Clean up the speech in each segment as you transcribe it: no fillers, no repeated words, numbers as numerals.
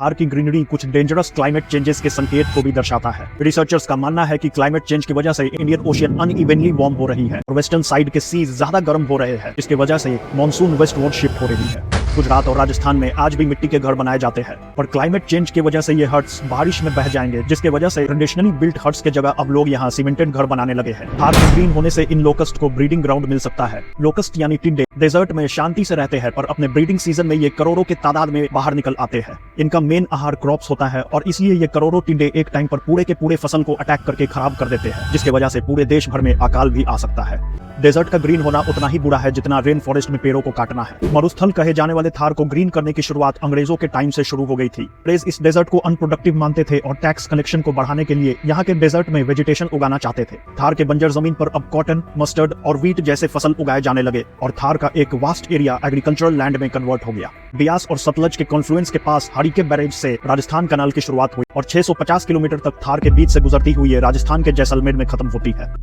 थार की ग्रीनरी कुछ dangerous climate changes के संकेत को भी दर्शाता है। रिसर्चर्स का मानना है कि क्लाइमेट चेंज की वजह से इंडियन ओशियन अनइवनली वार्म हो रही है और वेस्टर्न साइड के सीज ज्यादा गर्म हो रहे हैं, जिसकी वजह से मानसून वेस्टवर्ड शिफ्ट हो रही है। गुजरात और राजस्थान में आज भी मिट्टी के घर बनाए जाते हैं, पर क्लाइमेट चेंज की वजह से ये हट्स बारिश में बह जाएंगे, जिसकी वजह से ट्रेडिशनली बिल्ट हट्स के जगह अब लोग यहाँ सीमेंटेड घर बनाने लगे हैं। थार में ग्रीन होने से इन लोकस्ट को ब्रीडिंग ग्राउंड मिल सकता है। लोकस्ट यानी टिड्डे डेजर्ट में शांति से रहते हैं और अपने ब्रीडिंग सीजन में ये करोड़ों के तादाद में बाहर निकल आते हैं। इनका मेन आहार क्रॉप्स होता है और इसलिए ये करोड़ों टिड्डे एक टाइम पर पूरे के पूरे फसल को अटैक करके खराब कर देते हैं, जिसकी वजह से पूरे देश भर में अकाल भी आ सकता है। डेजर्ट का ग्रीन होना उतना ही बुरा है जितना रेन फॉरेस्ट में पेड़ों को काटना है। मरुस्थल कहे जाने वाले थार को ग्रीन करने की शुरुआत अंग्रेजों के टाइम से शुरू हो गई थी। अंग्रेज इस डेजर्ट को अनप्रोडक्टिव मानते थे और टैक्स कलेक्शन को बढ़ाने के लिए यहाँ के डेजर्ट में वेजिटेशन उगाना चाहते थे। थार के बंजर जमीन पर अब कॉटन, मस्टर्ड और व्हीट जैसे फसल उगाए जाने लगे और थार का एक वास्ट एरिया एग्रीकल्चरल लैंड में कन्वर्ट हो गया। ब्यास और सतलज के कॉन्फ्लुएंस के पास हरिके बैरेज से राजस्थान कनाल की शुरुआत हुई और 650 किलोमीटर तक थार के बीच से गुजरती हुई राजस्थान के जैसलमेर में खत्म होती है।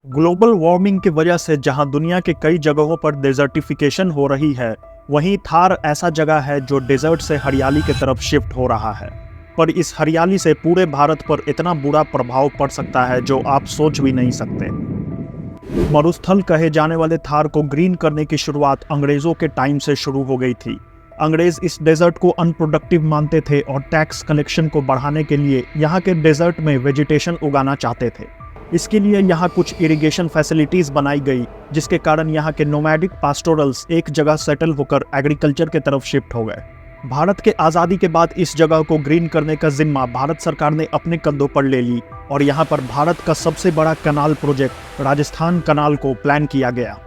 ग्लोबल वार्मिंग की वजह से जहां दुनिया के कई जगहों पर डेजर्टिफिकेशन हो रही है, वहीं थार ऐसा जगह है जो डेजर्ट से हरियाली की तरफ शिफ्ट हो रहा है। पर इस हरियाली से पूरे भारत पर इतना बुरा प्रभाव पड़ सकता है जो आप सोच भी नहीं सकते। मरुस्थल कहे जाने वाले थार को ग्रीन करने की शुरुआत अंग्रेजों के टाइम से शुरू हो गई थी। अंग्रेज इस डेजर्ट को अनप्रोडक्टिव मानते थे और टैक्स कलेक्शन को बढ़ाने के लिए यहाँ के डेजर्ट में वेजिटेशन उगाना चाहते थे। इसके लिए यहाँ कुछ इरिगेशन फैसिलिटीज बनाई गई, जिसके कारण यहाँ के नोमैडिक पास्टोरल्स एक जगह सेटल होकर एग्रीकल्चर के तरफ शिफ्ट हो गए। भारत के आज़ादी के बाद इस जगह को ग्रीन करने का जिम्मा भारत सरकार ने अपने कंधों पर ले ली और यहाँ पर भारत का सबसे बड़ा कनाल प्रोजेक्ट राजस्थान कनाल को प्लान किया गया।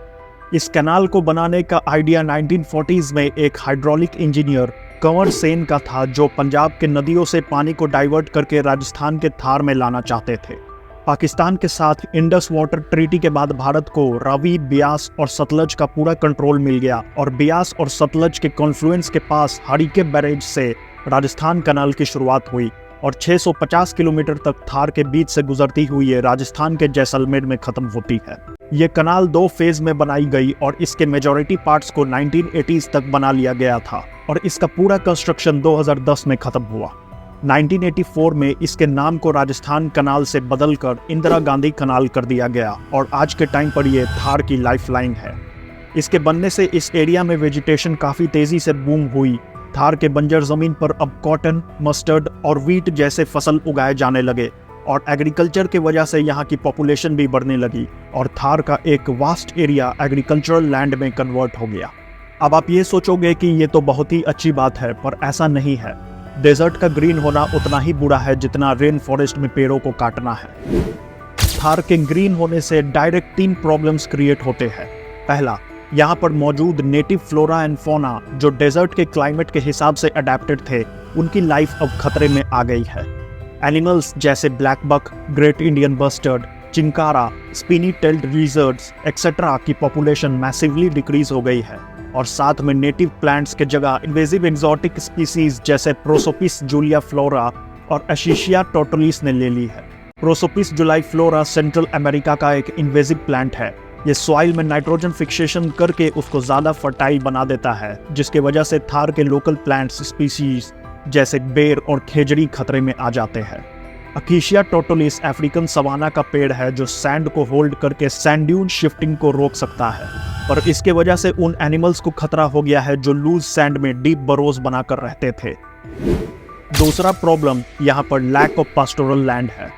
इस कनाल को बनाने का आइडिया 1940s में एक हाइड्रोलिक इंजीनियर कंवर सेन का था, जो पंजाब के नदियों से पानी को डाइवर्ट करके राजस्थान के थार में लाना चाहते थे। पाकिस्तान के साथ इंडस वाटर ट्रीटी के बाद भारत को रावी, ब्यास और सतलज का पूरा कंट्रोल मिल गया और ब्यास और सतलज के कॉन्फ्लुएंस के पास हरिके बैरेज से राजस्थान कनाल की शुरुआत हुई और 650 किलोमीटर तक थार के बीच से गुजरती हुई ये राजस्थान के जैसलमेर में खत्म होती है। ये कनाल 2 फेज में बनाई गई और इसके मेजॉरिटी पार्ट्स को 1980s तक बना लिया गया था और इसका पूरा कंस्ट्रक्शन 2010 में खत्म हुआ। 1984 में इसके नाम को राजस्थान कनाल से बदलकर इंदिरा गांधी कनाल कर दिया गया और आज के टाइम पर यह थार की लाइफलाइन है। इसके बनने से इस एरिया में वेजिटेशन काफ़ी तेज़ी से बूम हुई। थार के बंजर ज़मीन पर अब कॉटन, मस्टर्ड और व्हीट जैसे फसल उगाए जाने लगे और एग्रीकल्चर की वजह से यहाँ की पॉपुलेशन भी बढ़ने लगी और थार का एक वास्ट एरिया एग्रीकल्चरल लैंड में कन्वर्ट हो गया। अब आप ये सोचोगे कि ये तो बहुत ही अच्छी बात है, पर ऐसा नहीं है। डेजर्ट का ग्रीन होना उतना ही बुरा है जितना रेन फॉरेस्ट में पेड़ों को काटना है। थार के ग्रीन होने से डायरेक्ट 3 प्रॉब्लम्स क्रिएट होते हैं। पहला, यहाँ पर मौजूद नेटिव फ्लोरा एंड फौना जो डेजर्ट के क्लाइमेट के हिसाब से अडेप्टेड थे, उनकी लाइफ अब खतरे में आ गई है। एनिमल्स जैसे black buck, great Indian bustard, chinkara, spiny tailed lizards et cetera की पॉपुलेशन मैसिवली डिक्रीज हो गई है और साथ में नेटिव प्लांट्स के जगह इन्वेजिव एक्सोटिक स्पीसीज जैसे प्रोसोपिस जूलिया फ्लोरा और एशिशिया टोटलिस ने ले ली है। प्रोसोपिस जुलाई फ्लोरा सेंट्रल अमेरिका का एक इन्वेजिव प्लांट है। ये सॉइल में नाइट्रोजन फिक्सेशन करके उसको ज़्यादा फर्टाइल बना देता है, जिसके वजह से थार के लोकल प्लांट्स स्पीसीज जैसे बेर और खेजड़ी खतरे में आ जाते हैं। अकीशिया टोटलिस अफ्रीकन सवाना का पेड़ है जो सैंड को होल्ड करके सैंड ड्यून शिफ्टिंग को रोक सकता है, पर इसके वजह से उन एनिमल्स को खतरा हो गया है जो लूज सैंड में डीप बरोज बनाकर रहते थे। दूसरा प्रॉब्लम यहाँ पर लैक ऑफ पास्टोरल लैंड है।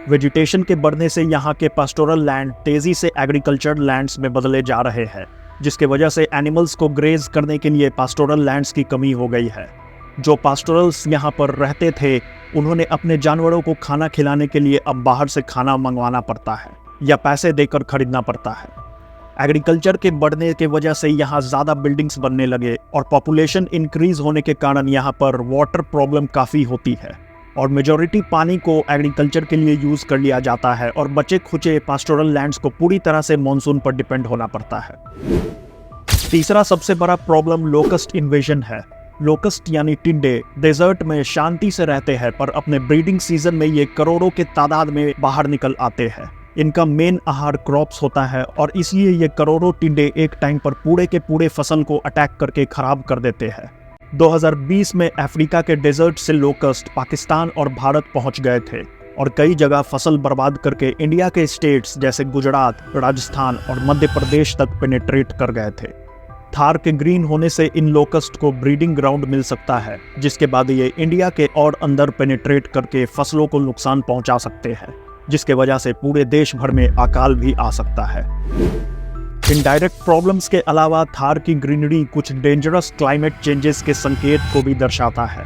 वेजिटेशन के बढ़ने से यहाँ के पास्टोरल लैंड तेजी से एग्रीकल्चर लैंड्स में बदले जा रहे हैं, जिसके वजह से एनिमल्स को ग्रेज करने के लिए पास्टोरल लैंड्स की कमी हो गई है। जो पास्टोरल्स यहाँ पर रहते थे, उन्होंने अपने जानवरों को खाना खिलाने के लिए अब बाहर से खाना मंगवाना पड़ता है या पैसे देकर खरीदना पड़ता है। एग्रीकल्चर के बढ़ने की वजह से यहाँ ज़्यादा बिल्डिंग्स बनने लगे और पॉपुलेशन इंक्रीज होने के कारण यहाँ पर वाटर प्रॉब्लम काफ़ी होती है और मेजॉरिटी पानी को एग्रीकल्चर के लिए यूज़ कर लिया जाता है और बचे खुचे पास्टोरल लैंड्स को पूरी तरह से मॉनसून पर डिपेंड होना पड़ता है। तीसरा सबसे बड़ा प्रॉब्लम लोकस्ट इन्वेजन है। लोकस्ट यानी टिड्डे डेजर्ट में शांति से रहते हैं, पर अपने ब्रीडिंग सीजन में ये करोड़ों के तादाद में बाहर निकल आते हैं। इनका मेन आहार क्रॉप्स होता है और इसलिए ये करोड़ों टिड्डे एक टाइम पर पूरे के पूरे फसल को अटैक करके खराब कर देते हैं। 2020 में अफ्रीका के डेजर्ट से लोकस्ट पाकिस्तान और भारत पहुंच गए थे और कई जगह फसल बर्बाद करके इंडिया के स्टेट्स जैसे गुजरात, राजस्थान और मध्य प्रदेश तक पेनिट्रेट कर गए थे। थार के ग्रीन होने से इन लोकस्ट को ब्रीडिंग ग्राउंड मिल सकता है, जिसके बाद ये इंडिया के और अंदर पेनिट्रेट करके फसलों को नुकसान पहुंचा सकते हैं, जिसके वजह से पूरे देश भर में अकाल भी आ सकता है। इनडायरेक्ट प्रॉब्लम्स के अलावा थार की ग्रीनरी कुछ डेंजरस क्लाइमेट चेंजेस के संकेत को भी दर्शाता है।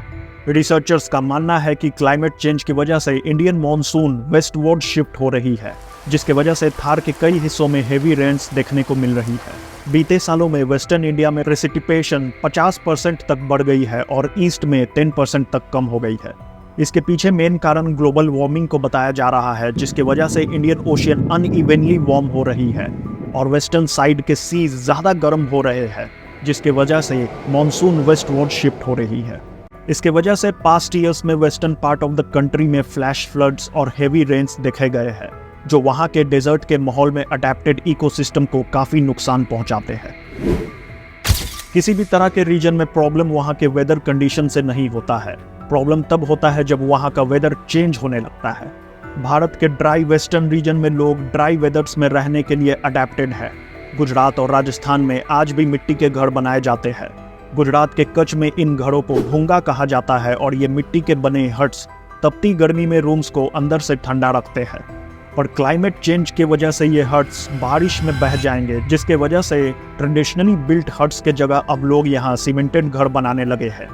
रिसर्चर्स का मानना है कि क्लाइमेट चेंज की वजह से इंडियन मॉनसून वेस्टवर्ड शिफ्ट हो रही है, जिसके वजह से थार के कई हिस्सों में हेवी रेन्स देखने को मिल रही है। बीते सालों में वेस्टर्न इंडिया में प्रेसिपिटेशन 50% तक बढ़ गई है और ईस्ट में 10% तक कम हो गई है। इसके पीछे मेन कारण ग्लोबल वार्मिंग को बताया जा रहा है, जिसके वजह से इंडियन ओशियन अनइवनली वार्म हो रही है और वेस्टर्न साइड के सीज ज्यादा गर्म हो रहे हैं, जिसके वजह से मॉनसून वेस्टवर्ड शिफ्ट हो रही है। इसके वजह से पास्ट ईयर्स में western part of the country में फ्लैश फ्लड्स और हेवी रेन्स देखे गए हैं, जो वहां के डेजर्ट के माहौल में अडेप्टेड इकोसिस्टम को काफी नुकसान पहुंचाते हैं। किसी भी तरह के रीजन में प्रॉब्लम वहां के वेदर कंडीशन से नहीं होता है। प्रॉब्लम तब होता है जब वहां का वेदर चेंज होने लगता है। भारत के ड्राई वेस्टर्न रीजन में लोग ड्राई वेदर्स में रहने के लिए अडेप्टेड है। गुजरात और राजस्थान में आज भी मिट्टी के घर बनाए जाते हैं। गुजरात के कच्छ में इन घरों को भूंगा कहा जाता है और ये मिट्टी के बने हट्स तपती गर्मी में रूम्स को अंदर से ठंडा रखते हैं। पर क्लाइमेट चेंज की वजह से ये हट्स बारिश में बह जाएंगे, जिसके वजह से ट्रेडिशनली बिल्ट हट्स के जगह अब लोग यहाँ सीमेंटेड घर बनाने लगे हैं।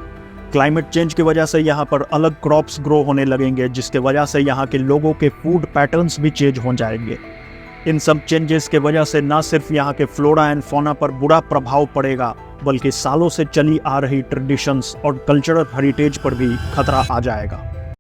क्लाइमेट चेंज की वजह से यहाँ पर अलग क्रॉप्स ग्रो होने लगेंगे, जिसके वजह से यहाँ के लोगों के फूड पैटर्न्स भी चेंज हो जाएंगे। इन सब चेंजेस के वजह से न सिर्फ यहाँ के फ्लोरा एंड फौना पर बुरा प्रभाव पड़ेगा, बल्कि सालों से चली आ रही ट्रेडिशंस और कल्चरल हेरिटेज पर भी खतरा आ जाएगा।